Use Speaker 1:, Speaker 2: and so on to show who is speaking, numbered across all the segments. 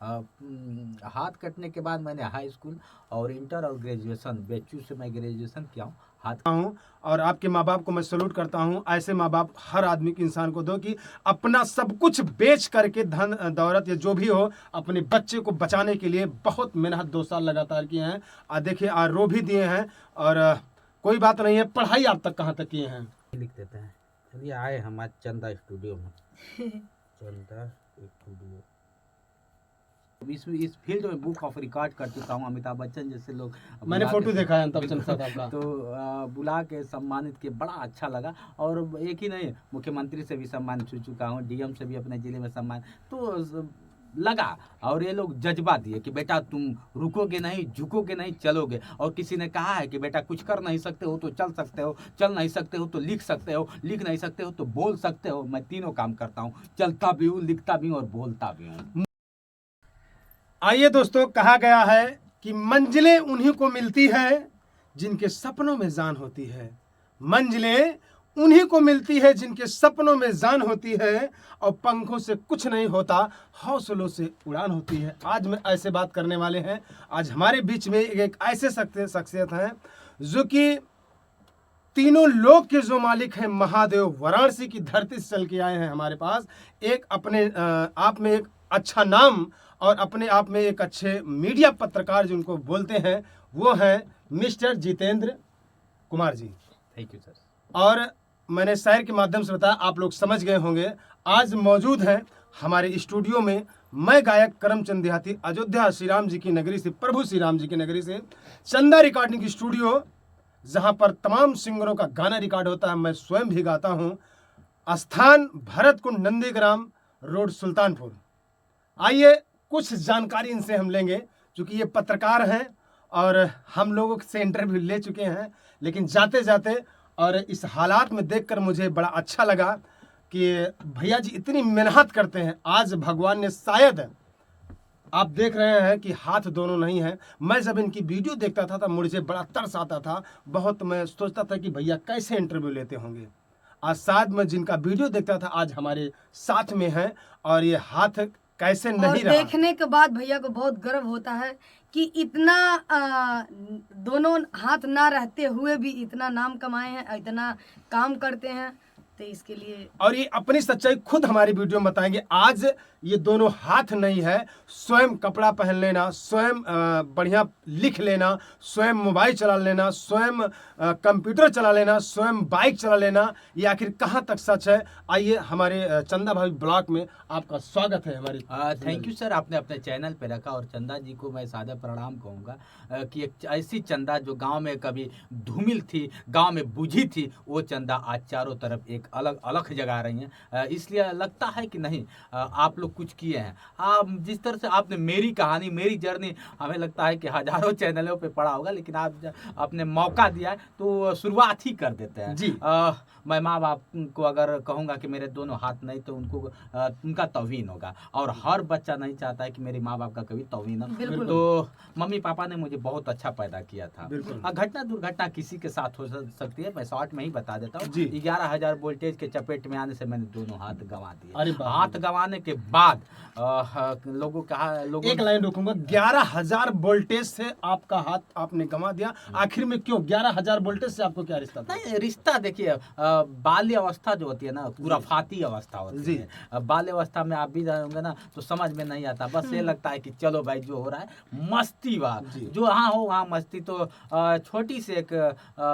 Speaker 1: हाथ कटने के बाद मैंने हाई स्कूल और इंटर और ग्रेजुएशन, बेचू से मैं ग्रेजुएशन किया हूँ।
Speaker 2: हूँ और आपके माँ बाप को मैं सैल्यूट करता हूँ। ऐसे माँ बाप हर आदमी के इंसान को दो कि अपना सब कुछ बेच करके धन दौलत या जो भी हो अपने बच्चे को बचाने के लिए बहुत मेहनत 2 साल लगातार किए हैं। देखिए रो भी दिए हैं और कोई बात नहीं है। पढ़ाई आप तक कहाँ तक किए हैं?
Speaker 1: लिख देते हैं। चलिए आए हम आज चंदा स्टूडियो में। चंदा स्टूडियो इस फील्ड में बुक ऑफ रिकॉर्ड कर चुका हूँ। अमिताभ बच्चन जैसे लोग
Speaker 2: मैंने फोटो देखा है अमिताभ बच्चन साहब आपका।
Speaker 1: तो बुला के सम्मानित किए, बड़ा अच्छा लगा। और एक ही नहीं, मुख्यमंत्री से भी सम्मानित हो चुका हूँ, डीएम से भी अपने जिले में सम्मान तो लगा। और ये लोग जज्बा दिए कि बेटा तुम रुकोगे नहीं, झुकोगे नहीं, चलोगे। और किसी ने कहा है कि बेटा कुछ कर नहीं सकते हो तो चल सकते हो, चल नहीं सकते हो तो लिख सकते हो, लिख नहीं सकते हो तो बोल सकते हो। मैं तीनों काम करता हूँ, चलता भी हूँ, लिखता भी हूँ और बोलता भी हूँ।
Speaker 2: आइए दोस्तों, कहा गया है कि मंजिलें उन्हीं को मिलती है जिनके सपनों में जान होती है। मंजिलें उन्हीं को मिलती है जिनके सपनों में जान होती है। और पंखों से कुछ नहीं होता, हौसलों से उड़ान होती है। आज मैं ऐसे बात करने वाले हैं। आज हमारे बीच में एक ऐसे शख्सियत हैं जो कि तीनों लोक के जो मालिक हैं, महादेव, वाराणसी की धरती से चल के आए हैं हमारे पास। एक अपने आप में एक अच्छा नाम और अपने आप में एक अच्छे मीडिया पत्रकार जिनको बोलते हैं, वो हैं mister Jitendra Kumar ji.
Speaker 1: Thank you sir.
Speaker 2: और मैंने शायर के माध्यम से बताया, आप लोग समझ गए होंगे। आज मौजूद हैं हमारे स्टूडियो में मैं गायक करमचंद देहाती, अयोध्या श्री राम जी की नगरी से, प्रभु श्री राम जी की नगरी से, चंदा रिकॉर्डिंग स्टूडियो, जहां पर तमाम सिंगरों का गाना रिकॉर्ड होता है। मैं स्वयं भी गाता हूं। स्थान भरत कुंड, नंदीग्राम रोड, सुल्तानपुर। आइए कुछ जानकारी इनसे हम लेंगे, क्योंकि ये पत्रकार हैं और हम लोगों से इंटरव्यू ले चुके हैं। लेकिन जाते जाते और इस हालात में देखकर मुझे बड़ा अच्छा लगा कि भैया जी इतनी मेहनत करते हैं। आज भगवान ने शायद, आप देख रहे हैं कि हाथ दोनों नहीं है। मैं जब इनकी वीडियो देखता था तब मुझे बड़ा तरस आता था। बहुत मैं सोचता था कि भैया कैसे इंटरव्यू लेते होंगे। आज शायद मैं जिनका वीडियो देखता था आज हमारे साथ में हैं और ये हाथ कैसे नहीं रहा।
Speaker 3: देखने के बाद भैया को बहुत गर्व होता है कि इतना दोनों हाथ ना रहते हुए भी इतना नाम कमाए हैं, इतना काम करते हैं। तो इसके लिए
Speaker 2: और ये अपनी सच्चाई खुद हमारी वीडियो में बताएंगे। आज ये दोनों हाथ नहीं है, स्वयं कपड़ा पहन लेना, स्वयं बढ़िया लिख लेना, स्वयं मोबाइल चला लेना, स्वयं कंप्यूटर चला लेना, स्वयं बाइक चला लेना, ये आखिर कहाँ तक सच है? आइए हमारे चंदा भाई ब्लॉग में आपका स्वागत है। हमारी
Speaker 1: थैंक यू सर, आपने अपने चैनल पे रखा। और चंदा जी को मैं सादा प्रणाम कहूँगा कि एक ऐसी चंदा जो गांव में कभी धूमिल थी, गांव में बुझी थी, वो चंदा आज चारों तरफ एक अलग अलग जगा रही हैं। इसलिए लगता है कि नहीं, आप लोग कुछ किए हैं। आप जिस तरह से आपने मेरी कहानी, मेरी जर्नी, हमें लगता है कि हजारों चैनलों पे पड़ा होगा, लेकिन आप आपने मौका दिया है तो शुरुआत ही कर देते हैं
Speaker 2: जी।
Speaker 1: मैं माँ बाप को अगर कहूँगा कि मेरे दोनों हाथ नहीं तो उनको उनका तौहीन होगा। और हर बच्चा नहीं चाहता है कि मेरे माँ बाप का कभी तौहीन हो। तो मम्मी पापा ने मुझे बहुत अच्छा पैदा किया था। घटना दुर्घटना किसी के साथ हो सकती है, मैं शॉर्ट में ही बता देता हूँ। 11,000 वोल्टेज के चपेट में आने से मैंने दोनों हाथ गंवा दिए। हाथ गंवाने के बाद लोगों कहा,
Speaker 2: एक लाइन रोकूंगा, 11,000 वोल्टेज से आपका हाथ आपने गंवा दिया। आखिर में क्यों 11,000 वोल्टेज से आपको क्या रिश्ता था?
Speaker 1: नहीं, रिश्ता देखिए, बाल्य अवस्था जो होती है ना, खुराफाती अवस्था होती है। बाल्य अवस्था में आप भी जाओगे ना तो समझ में नहीं आता, बस ये लगता है कि चलो भाई जो हो रहा है मस्ती बा, जो हाँ हो वहाँ मस्ती। तो छोटी से एक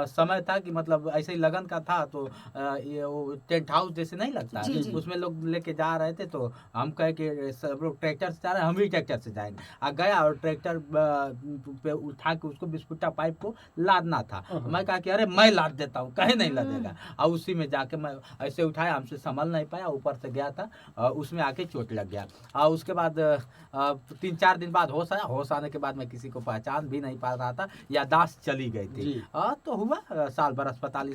Speaker 1: समय था कि मतलब ऐसे ही लगन का था, तो ये वो टेंट हाउस जैसे नहीं लगता, उसमें लोग लेके जा रहे थे। तो हम कहे कि सब लोग ट्रैक्टर से जा रहे हैं, हम भी ट्रैक्टर से जाएंगे। गया और ट्रैक्टर पे उठा के उसको बिस्कुटा पाइप को लादना था। मैं कहा कि अरे मैं लाद देता हूँ, कहे नहीं लादेगा। और उसी में जाके मैं ऐसे उठाया, हमसे संभल नहीं पाया, ऊपर से गया था, उसमें आके चोट लग गया। और उसके बाद 3-4 दिन बाद होश आया। होश आने के बाद मैं किसी को पहचान भी नहीं पा रहा था, याददाश्त चली गई थी। तो हुआ साल भर अस्पताल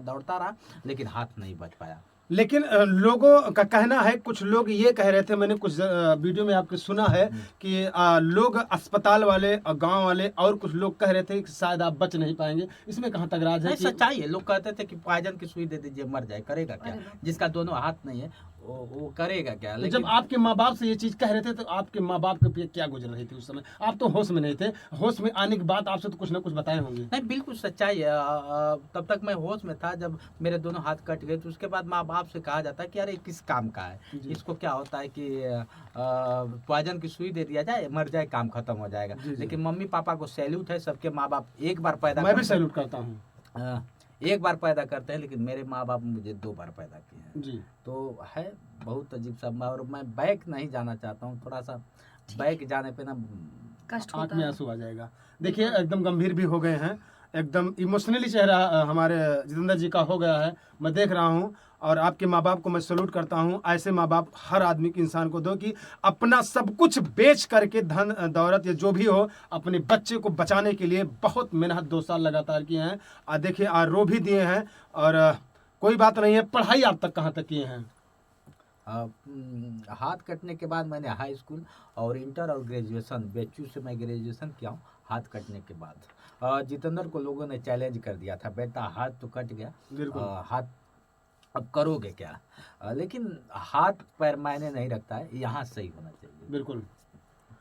Speaker 1: दौड़ता रहा, लेकिन हाथ नहीं बच पाया।
Speaker 2: लेकिन लोगों का कहना है, कुछ लोग ये कह रहे थे, मैंने कुछ वीडियो में आपके सुना है कि लोग अस्पताल वाले और गांव वाले और कुछ लोग कह रहे थे कि शायद आप बच नहीं पाएंगे। इसमें कहां तक राज है?
Speaker 1: सच्चाई है। लोग कहते थे कि पॉइजन की सुई दे दीजिए, मर जाए, करेगा क्या? जिसका दोनों हाथ नहीं है वो करेगा क्या।
Speaker 2: तो
Speaker 1: लेकिन
Speaker 2: जब आपके माँ बाप से ये चीज कह रहे थे तो आपके माँ बाप के पे क्या गुजर रही थी उस समय? आप तो होश में नहीं थे, होश में आने के बाद आपसे तो कुछ ना कुछ बताए होंगे।
Speaker 1: नहीं, बिल्कुल सच्चाई है। तब तक मैं होश में था जब मेरे दोनों हाथ कट गए, तो उसके बाद माँ बाप से कहा जाता है कि अरे किस काम का है,
Speaker 2: जी।
Speaker 1: इसको क्या होता है कि पॉइजन की सुई दे दिया जाए, मर जाए, काम खत्म हो जाएगा।
Speaker 2: जी, जी।
Speaker 1: लेकिन मम्मी पापा को सैल्यूट है, सबके माँ बाप एक बार पैदा
Speaker 2: मैं भी
Speaker 1: करते हैं।
Speaker 2: सैल्यूट करता हूँ।
Speaker 1: एक बार पैदा करते हैं, लेकिन मेरे माँ बाप मुझे 2 बार पैदा किए हैं।
Speaker 2: जी।
Speaker 1: तो है बहुत अजीब सा। और मैं बैक नहीं जाना चाहता हूँ, थोड़ा सा बैक जाने पे ना
Speaker 3: कष्ट
Speaker 2: आँख
Speaker 3: होता
Speaker 2: में
Speaker 3: है।
Speaker 2: आंसू आ जाएगा। देखिए एकदम गंभीर भी हो गए हैं, एकदम इमोशनली चेहरा हमारे जितेंद्र जी का हो गया है, मैं देख रहा हूँ। और आपके माँ बाप को मैं सैल्यूट करता हूँ। ऐसे माँ बाप हर आदमी के इंसान को दो कि अपना सब कुछ बेच करके धन दौलत या जो भी हो अपने बच्चे को बचाने के लिए बहुत मेहनत 2 साल लगातार किए हैं। देखिए रो भी दिए हैं। और कोई बात नहीं है, पढ़ाई आप तक कहाँ तक किए हैं?
Speaker 1: हाथ कटने के बाद मैंने हाई स्कूल और इंटर और ग्रेजुएशन, बेचू से मैं ग्रेजुएशन किया हूँ हाथ कटने के बाद। जितेंद्र को लोगों ने चैलेंज कर दिया था, बेटा हाथ तो कट गया,
Speaker 2: बिल्कुल।
Speaker 1: हाथ अब करोगे क्या। लेकिन हाथ पैर मायने नहीं रखता है, यहाँ सही होना चाहिए।
Speaker 2: बिल्कुल।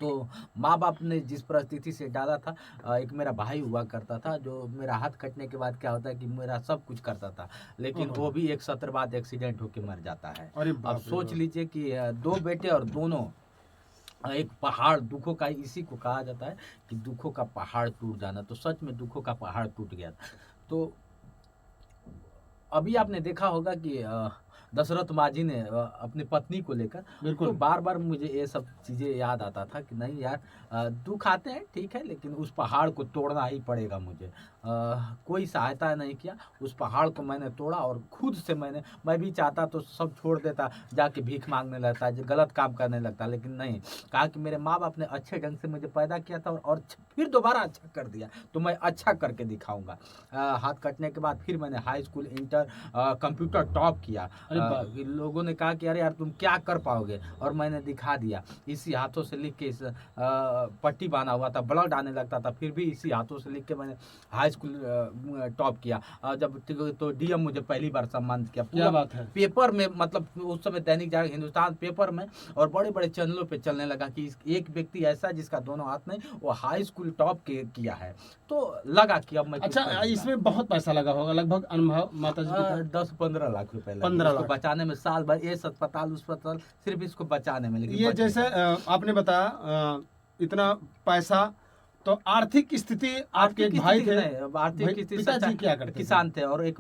Speaker 1: तो माँ बाप ने जिस परिस्थिति से डाला था, एक मेरा भाई हुआ करता था जो मेरा हाथ कटने के बाद क्या होता है कि मेरा सब कुछ करता था, लेकिन वो भी एक सत्र बाद एक्सीडेंट होके मर जाता है।
Speaker 2: अरे
Speaker 1: अब
Speaker 2: बाप रे
Speaker 1: सोच
Speaker 2: बाप।
Speaker 1: लीजिए कि 2 बेटे और दोनों एक पहाड़, दुखों का इसी को कहा जाता है कि दुखों का पहाड़ टूट जाना। तो सच में दुखों का पहाड़ टूट गया। तो अभी आपने देखा होगा कि दशरथ माझी ने अपनी पत्नी को लेकर,
Speaker 2: बिल्कुल।
Speaker 1: तो बार बार मुझे ये सब चीज़ें याद आता था कि नहीं यार, दुख आते हैं ठीक है, लेकिन उस पहाड़ को तोड़ना ही पड़ेगा मुझे। कोई सहायता नहीं किया, उस पहाड़ को मैंने तोड़ा और खुद से मैं भी चाहता तो सब छोड़ देता, जाके भीख मांगने लगता, गलत काम करने लगता, लेकिन नहीं, कहा कि मेरे माँ बाप ने अच्छे ढंग से मुझे पैदा किया था और फिर दोबारा अच्छा कर दिया, तो मैं अच्छा करके दिखाऊंगा। हाथ कटने के बाद फिर मैंने high school, inter, computer top किया। लोगों ने कहा कि अरे यार तुम क्या कर पाओगे, और मैंने दिखा दिया। इसी हाथों से लिख के इस पट्टी बांधा हुआ था, ब्लड आने लगता था, फिर भी इसी हाथों से लिख के मैंने हाई स्कूल टॉप किया। जब तो डीएम मुझे पहली बार सम्मानित किया।
Speaker 2: क्या बात है।
Speaker 1: पेपर में, मतलब उस समय दैनिक जागरण, हिंदुस्तान पेपर में और बड़े बड़े चैनलों पे चलने लगा कि एक व्यक्ति ऐसा जिसका दोनों हाथ नहीं, वो हाई स्कूल टॉप किया है। तो लगा कि अब मैं
Speaker 2: अच्छा, इसमें बहुत पैसा लगा होगा, लगभग अनुभव माता जी
Speaker 1: 10-15 लाख रुपए लगे
Speaker 2: 15
Speaker 1: इसको
Speaker 2: लाख
Speaker 1: बचाने में, साल भर इस अस्पताल उस अस्पताल, सिर्फ इसको बचाने में। लेकिन
Speaker 2: ये
Speaker 1: बच
Speaker 2: जैसे
Speaker 1: गया।
Speaker 2: आपने बताया इतना पैसा, तो आर्थिक स्थिति आपके एक भाई थे,
Speaker 1: आर्थिक स्थिति
Speaker 2: पिताजी क्या करते थे?
Speaker 1: किसान थे, और एक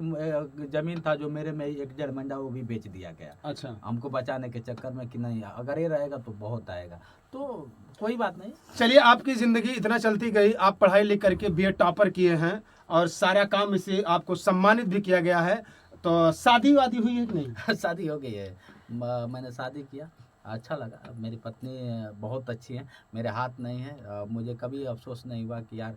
Speaker 1: जमीन था जो मेरे में 1.5 मंडा, वो भी बेच दिया गया
Speaker 2: अच्छा।
Speaker 1: हमको बचाने के चक्कर में कि नहीं अगर ये रहेगा तो बहुत आएगा। तो कोई बात नहीं।
Speaker 2: चलिए, आपकी जिंदगी इतना चलती गई, आप पढ़ाई लिख करके बीए टॉपर किए हैं और सारा काम इसे आपको सम्मानित भी किया गया है। तो शादी वादी हुई है कि नहीं?
Speaker 1: शादी हो गई है, मैंने शादी किया, अच्छा लगा। मेरी पत्नी बहुत अच्छी है, मेरे हाथ नहीं है। मुझे कभी अफसोस नहीं हुआ कि यार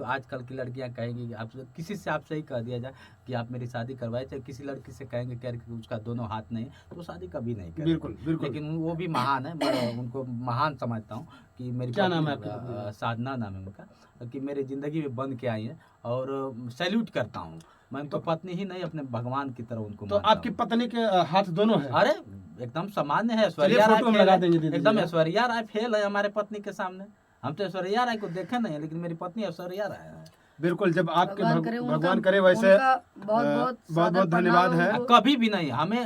Speaker 1: आजकल की लड़कियां कहेंगी कि आप किसी से आपसे ही कह दिया जाए कि आप मेरी शादी करवाए, चाहे किसी लड़की से कहेंगे कि उसका दोनों हाथ नहीं, तो शादी कभी नहीं करेंगे।
Speaker 2: बिल्कुल बिल्कुल।
Speaker 1: लेकिन वो भी महान है, मैं उनको महान समझता हूँ कि मेरी
Speaker 2: क्या नाम है
Speaker 1: पत्नी,
Speaker 2: आपकी?
Speaker 1: साधना नाम है उनका, कि मेरी ज़िंदगी में बन के आई है, और सैल्यूट करता हूँ मैं उनको। पत्नी ही नहीं, अपने भगवान की तरह उनको
Speaker 2: तो
Speaker 1: मानता
Speaker 2: आपकी
Speaker 1: हूँ।
Speaker 2: पत्नी के हाथ दोनों हैं?
Speaker 1: अरे एकदम सामान्य है,
Speaker 2: चलिए
Speaker 1: ऐश्वर्या राय
Speaker 2: फोटो हम
Speaker 1: फेल
Speaker 2: लगा
Speaker 1: है।
Speaker 2: देंगे दीदी
Speaker 1: एकदम
Speaker 2: जी।
Speaker 1: ऐश्वर्या राय फेल है हमारे पत्नी के सामने। हम तो ऐश्वर्या राय को देखे नहीं है, लेकिन मेरी पत्नी ऐश्वर्या राय है।
Speaker 2: बिल्कुल, जब आपके
Speaker 3: भगवान
Speaker 2: भगवान करे वैसे।
Speaker 3: बहुत
Speaker 2: बहुत धन्यवाद है।
Speaker 1: कभी भी नहीं हमें,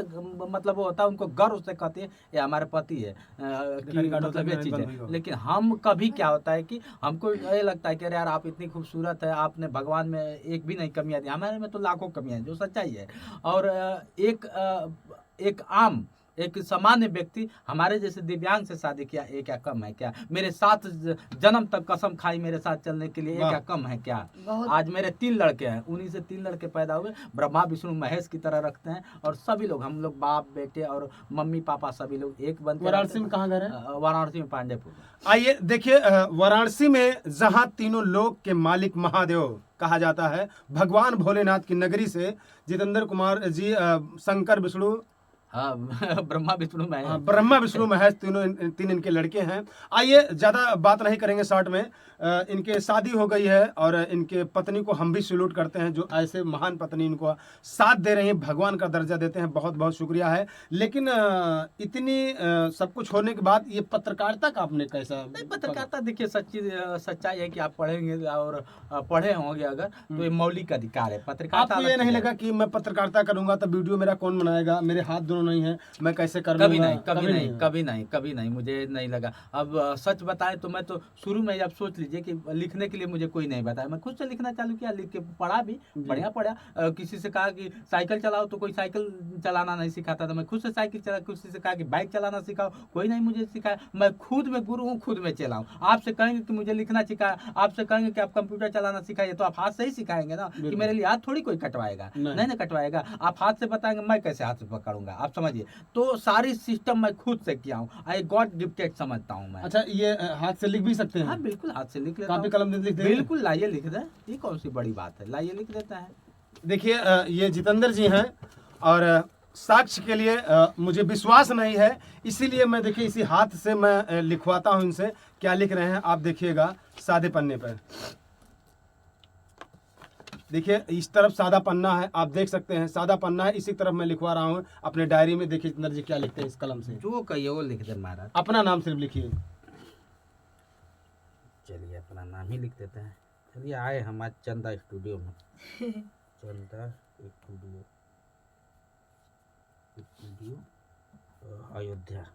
Speaker 1: मतलब वो होता है उनको गर्व से कहते हैं ये हमारे पति है, कि मतलब ये चीज़ है। लेकिन हम कभी क्या होता है कि हमको ये लगता है कि अरे यार आप इतनी खूबसूरत है, आपने भगवान में एक भी नहीं कमियां दी, हमारे में तो लाखों कमियां हैं, जो सच्चाई है। और एक आम, एक सामान्य व्यक्ति हमारे जैसे दिव्यांग से शादी किया, ये क्या कम है क्या? मेरे साथ जन्म तक कसम खाई मेरे साथ चलने के लिए, ये क्या कम है क्या? आज मेरे 3 लड़के हैं, उन्हीं से 3 लड़के पैदा हुए, ब्रह्मा विष्णु महेश की तरह रखते हैं, और सभी लोग, हम लोग बाप बेटे और मम्मी पापा सभी लोग एक बनकर।
Speaker 2: वाराणसी में कहाँ घर है?
Speaker 1: वाराणसी में पांडेपुर।
Speaker 2: आइए देखिए, वाराणसी में जहाँ तीनों लोक के मालिक महादेव कहा जाता है, भगवान भोलेनाथ की नगरी से जितेंद्र कुमार जी, शंकर विष्णु
Speaker 1: हाँ ब्रह्मा विष्णु महेश।
Speaker 2: हाँ, ब्रह्मा विष्णु महेश तीनों तीन इनके लड़के हैं। आइए ज़्यादा बात नहीं करेंगे शॉर्ट में। इनके शादी हो गई है और इनके पत्नी को हम भी सैल्यूट करते हैं, जो ऐसे महान पत्नी इनको साथ दे रही हैं, भगवान का दर्जा देते हैं, बहुत बहुत शुक्रिया है। लेकिन इतनी सब कुछ होने के बाद ये पत्रकारिता का आपने कैसा?
Speaker 1: नहीं, पत्रकारिता देखिए सच्चाई है कि आप पढ़ेंगे और पढ़े होंगे अगर तो ये मौलिक अधिकार है पत्रकारिता।
Speaker 2: आपको ये नहीं लगा कि मैं पत्रकारिता करूंगा तो वीडियो मेरा कौन बनाएगा, मेरे हाथ दोनों नहीं है, मैं कैसे कर
Speaker 1: कभी
Speaker 2: लूंगा?
Speaker 1: नहीं, कभी नहीं मुझे नहीं लगा। अब सच बताएं तो मैं तो शुरू में जब सोच लीजिए कि लिखने के लिए मुझे कोई नहीं बताया, मैं खुद से लिखना चालू किया, लिख के पढ़ा भी, बढ़िया पढ़ा। किसी से कहा कि साइकिल चलाओ तो कोई साइकिल चलाना नहीं सिखाता था, मैं खुद से साइकिल चला। किसी से कहा कि बाइक चलाना सिखाओ, कोई नहीं मुझे सिखाया। मैं खुद में गुरु हूँ, खुद में चलाऊँ। आपसे कहेंगे कि मुझे लिखना सिखाया, आपसे कहेंगे कि आप कंप्यूटर चलाना सिखाइए, तो आप हाथ से ही सिखाएंगे ना, कि मेरे लिए हाथ थोड़ी कोई कटवाएगा, नहीं ना कटवाएगा। आप हाथ से बताएंगे, मैं कैसे हाथ से पकड़ूंगा, आप समझिए। तो सारी सिस्टम मैं खुद से किया हूँ, आई गॉड गिफ्टेड समझता हूँ मैं।
Speaker 2: अच्छा, ये हाथ से लिख भी सकते हैं?
Speaker 1: हाँ बिल्कुल, हाथ से लिख लेता
Speaker 2: कॉपी
Speaker 1: हूँ।
Speaker 2: कलम लिख देते हैं?
Speaker 1: बिल्कुल, लाइए लिख दे, ये कौन सी बड़ी बात है, लाइए लिख देता है।
Speaker 2: देखिए, ये जितेंद्र जी हैं और साक्ष्य के लिए मुझे विश्वास नहीं है, इसीलिए मैं देखिए इसी हाथ से मैं लिखवाता हूं इनसे। क्या लिख रहे हैं आप देखिएगा सादे पन्ने पर। देखिए इस तरफ सादा पन्ना है, आप देख सकते हैं सादा पन्ना है, इसी तरफ मैं लिखवा रहा हूँ अपने डायरी में। देखिए जितेंद्र जी क्या लिखते हैं इस कलम से।
Speaker 1: जो कहिए वो लिख दे महाराज।
Speaker 2: अपना नाम सिर्फ लिखिए।
Speaker 1: चलिए अपना नाम ही लिख देते हैं। चलिए आए हम आज चंदा स्टूडियो में। चंदा स्टूडियो अयोध्या।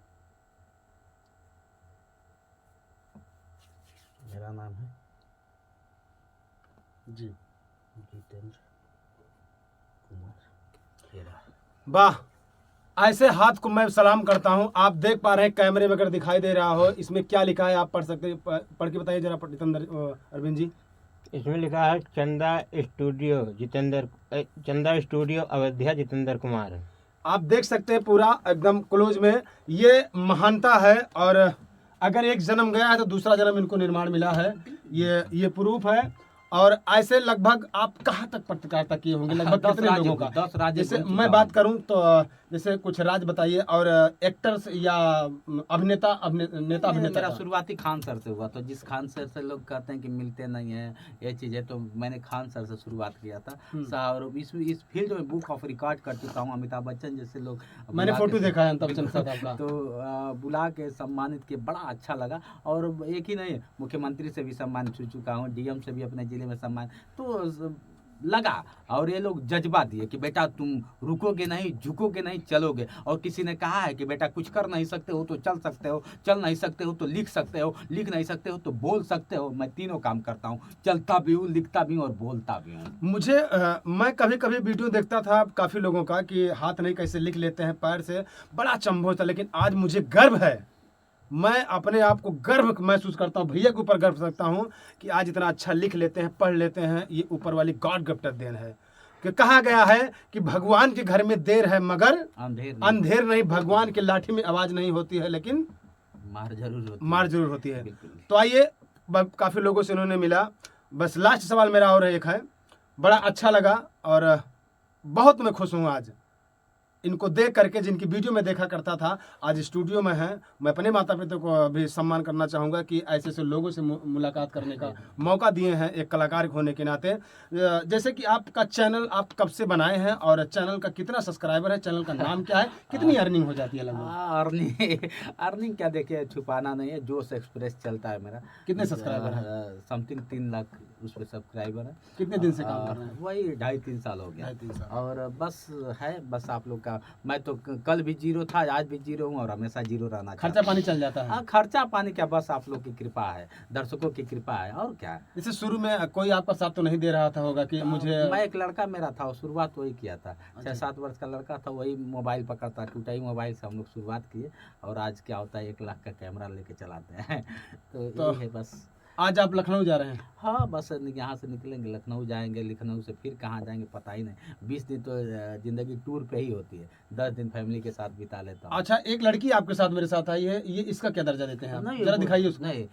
Speaker 1: मेरा नाम है
Speaker 2: जी
Speaker 1: जितेंद्र कुमार खेरा।
Speaker 2: वाह, ऐसे हाथ को मैं सलाम करता हूं। आप देख पा रहे हैं कैमरे में, अगर दिखाई दे रहा हो, इसमें क्या लिखा है आप पढ़ सकते हैं, पढ़ के बताइए जरा जितेंद्र अरविंद जी।
Speaker 4: इसमें लिखा है चंदा स्टूडियो अयोध्या जितेंद्र कुमार।
Speaker 2: आप देख सकते हैं पूरा एकदम क्लोज में, ये महानता है। और अगर एक जन्म गया है तो दूसरा जन्म इनको निर्माण मिला है, ये प्रूफ है। और ऐसे लगभग आप कहाँ तक पत्रकारिता किए होंगे, लगभग
Speaker 1: 10
Speaker 2: कितने लोगों का?
Speaker 1: 10 राज्य
Speaker 2: जैसे
Speaker 1: घूम चुका
Speaker 2: मैं
Speaker 1: हूँ।
Speaker 2: बात करूं तो जैसे कुछ राज बताइए, और एक्टर्स या नेता
Speaker 1: मेरा
Speaker 2: अभिनेता।
Speaker 1: शुरुआती खान सर से हुआ, तो जिस खान सर से लोग कहते हैं कि मिलते नहीं है ये चीज़ है, तो मैंने खान सर से शुरुआत किया था। और इस फील्ड में बुक ऑफ रिकॉर्ड कर चुका हूँ। अमिताभ बच्चन जैसे लोग
Speaker 2: मैंने
Speaker 1: बुला
Speaker 2: फोटो
Speaker 1: के-
Speaker 2: देखा है अमिताभ बच्चन साहब आपका।
Speaker 1: तो बुला के सम्मानित किए, बड़ा अच्छा लगा। और एक ही नहीं, मुख्यमंत्री से भी सम्मानित हो चुका हूँ, डीएम से भी अपने जिले में सम्मान, तो लगा। और ये लोग जज्बा दिए कि बेटा तुम रुकोगे नहीं, झुकोगे नहीं, चलोगे। और किसी ने कहा है कि बेटा कुछ कर नहीं सकते हो तो चल सकते हो, चल नहीं सकते हो तो लिख सकते हो, लिख नहीं सकते हो तो बोल सकते हो। मैं तीनों काम करता हूँ, चलता भी हूँ, लिखता भी हूँ और बोलता भी हूँ।
Speaker 2: मुझे मैं कभी कभी वीडियो देखता था काफ़ी लोगों का कि हाथ नहीं कैसे लिख लेते हैं पैर से, बड़ा अचंभव था। लेकिन आज मुझे गर्व है, मैं अपने आप को गर्व महसूस करता हूँ, भैया के ऊपर गर्व करता हूँ कि आज इतना अच्छा लिख लेते हैं, पढ़ लेते हैं। ये ऊपर वाली गॉड गिफ्टेड देन है। कि कहा गया है कि भगवान के घर में देर है मगर अंधेर नहीं। भगवान की लाठी में आवाज़ नहीं होती है, लेकिन
Speaker 1: मार जरूर होती है। बिल्कुल।
Speaker 2: तो आइए, काफ़ी लोगों से उन्होंने मिला। बस लास्ट सवाल मेरा और एक है, बड़ा अच्छा लगा और बहुत मैं खुश हूँ आज इनको देख करके, जिनकी वीडियो में देखा करता था, आज स्टूडियो में हैं। मैं अपने माता पिता को भी सम्मान करना चाहूँगा कि ऐसे ऐसे लोगों से मुलाकात करने का मौका दिए हैं एक कलाकार होने के नाते। जैसे कि आपका चैनल आप कब से बनाए हैं और चैनल का कितना सब्सक्राइबर है, चैनल का नाम क्या है, कितनी अर्निंग हो जाती है लगभग?
Speaker 1: अर्निंग क्या, देखिए छुपाना नहीं है, जोश एक्सप्रेस चलता है मेरा।
Speaker 2: कितने सब्सक्राइबर हैं?
Speaker 1: समथिंग 3 लाख उस पर सब्सक्राइबर है।
Speaker 2: कितने दिन से काम कर रहे हैं?
Speaker 1: वही 2.5-3 साल हो गया।
Speaker 2: 2.5-3 साल।
Speaker 1: और बस आप लोग का, मैं तो कल भी जीरो था, आज भी जीरो हूँ और हमेशा जीरो रहना
Speaker 2: खर्चा
Speaker 1: चाहता
Speaker 2: पानी चल जाता है?
Speaker 1: हूँ। खर्चा पानी क्या, बस आप लोग की कृपा है, दर्शकों की कृपा है, और क्या।
Speaker 2: जैसे शुरू में कोई आपका साथ तो नहीं दे रहा था होगा कि मुझे?
Speaker 1: मैं एक लड़का मेरा था, शुरुआत वही किया था। 6-7 वर्ष का लड़का था, वही मोबाइल पकड़ता, टूटाई मोबाइल से हम लोग शुरुआत किए। और आज क्या होता है, 1 लाख का कैमरा लेके चलाते हैं। तो यही है बस।
Speaker 2: आज आप लखनऊ जा रहे हैं?
Speaker 1: हाँ, बस यहाँ से निकलेंगे, लखनऊ जाएंगे, लखनऊ से फिर कहाँ जाएंगे पता ही नहीं। 20 दिन तो ज़िंदगी टूर पे ही होती है। 10 दिन फैमिली के साथ बिता लेता हूँ।
Speaker 2: अच्छा, एक लड़की आपके साथ मेरे साथ आई है, ये इसका क्या दर्जा देते हैं आप?
Speaker 1: नहीं,
Speaker 2: जरा
Speaker 1: वो-
Speaker 2: दिखाइए उसको।
Speaker 1: नहीं,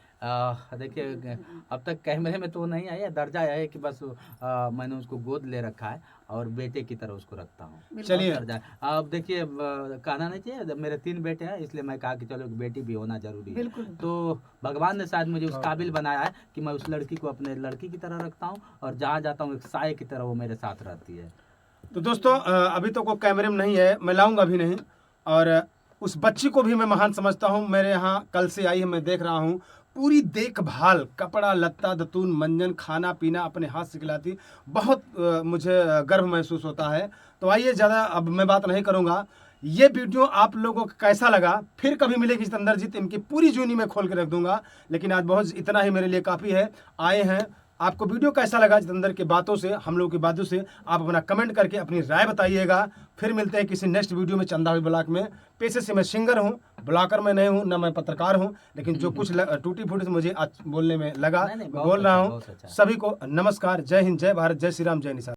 Speaker 1: देखिए अब तक कैमरे में तो नहीं आया, दर्जा है कि बस मैंने उसको गोद ले रखा है और बेटे की तरह उसको रखता हूँ।
Speaker 2: चलिए।
Speaker 1: दर्जा है। अब देखिए कहना नहीं चाहिए, मेरे 3 बेटे हैं, इसलिए मैं कहा कि चलो एक बेटी भी होना जरूरी है।
Speaker 3: बिल्कुल।
Speaker 1: तो भगवान ने शायद मुझे उस काबिल बनाया है कि मैं उस लड़की को अपने लड़की की तरह रखता हूँ और जहाँ जाता हूँ एक साए की तरह वो मेरे साथ रहती है।
Speaker 2: तो दोस्तों अभी तो को कैमरे में नहीं है, मैं लाऊंगा भी नहीं। और उस बच्ची को भी मैं महान समझता हूँ। मेरे यहाँ कल से आई है, मैं देख रहा हूँ पूरी देखभाल, कपड़ा लत्ता दतून मंजन खाना पीना अपने हाथ से खिलाती। बहुत मुझे गर्व महसूस होता है। तो आइए, ज़्यादा अब मैं बात नहीं करूँगा। ये वीडियो आप लोगों को कैसा लगा, फिर कभी मिलेगी जितेंद्र जी, इनकी पूरी जूनी में खोल के रख दूंगा। लेकिन आज बहुत इतना ही मेरे लिए काफ़ी है। आए हैं, आपको वीडियो कैसा लगा जितेंद्र की बातों से, हम लोगों की बातों से, आप अपना कमेंट करके अपनी राय बताइएगा। फिर मिलते हैं किसी नेक्स्ट वीडियो में चंदा हुई ब्लॉक में। पेशे से मैं सिंगर हूँ, ब्लॉकर में नहीं हूँ, ना मैं पत्रकार हूँ, लेकिन जो कुछ टूटी फूटी मुझे आज बोलने में लगा,
Speaker 1: नहीं,
Speaker 2: मैं
Speaker 1: बहुत
Speaker 2: बोल रहा
Speaker 1: अच्छा,
Speaker 2: हूँ।
Speaker 1: बहुत अच्छा।
Speaker 2: सभी को नमस्कार, जय हिंद, जय भारत, जय श्री राम, जय निशा।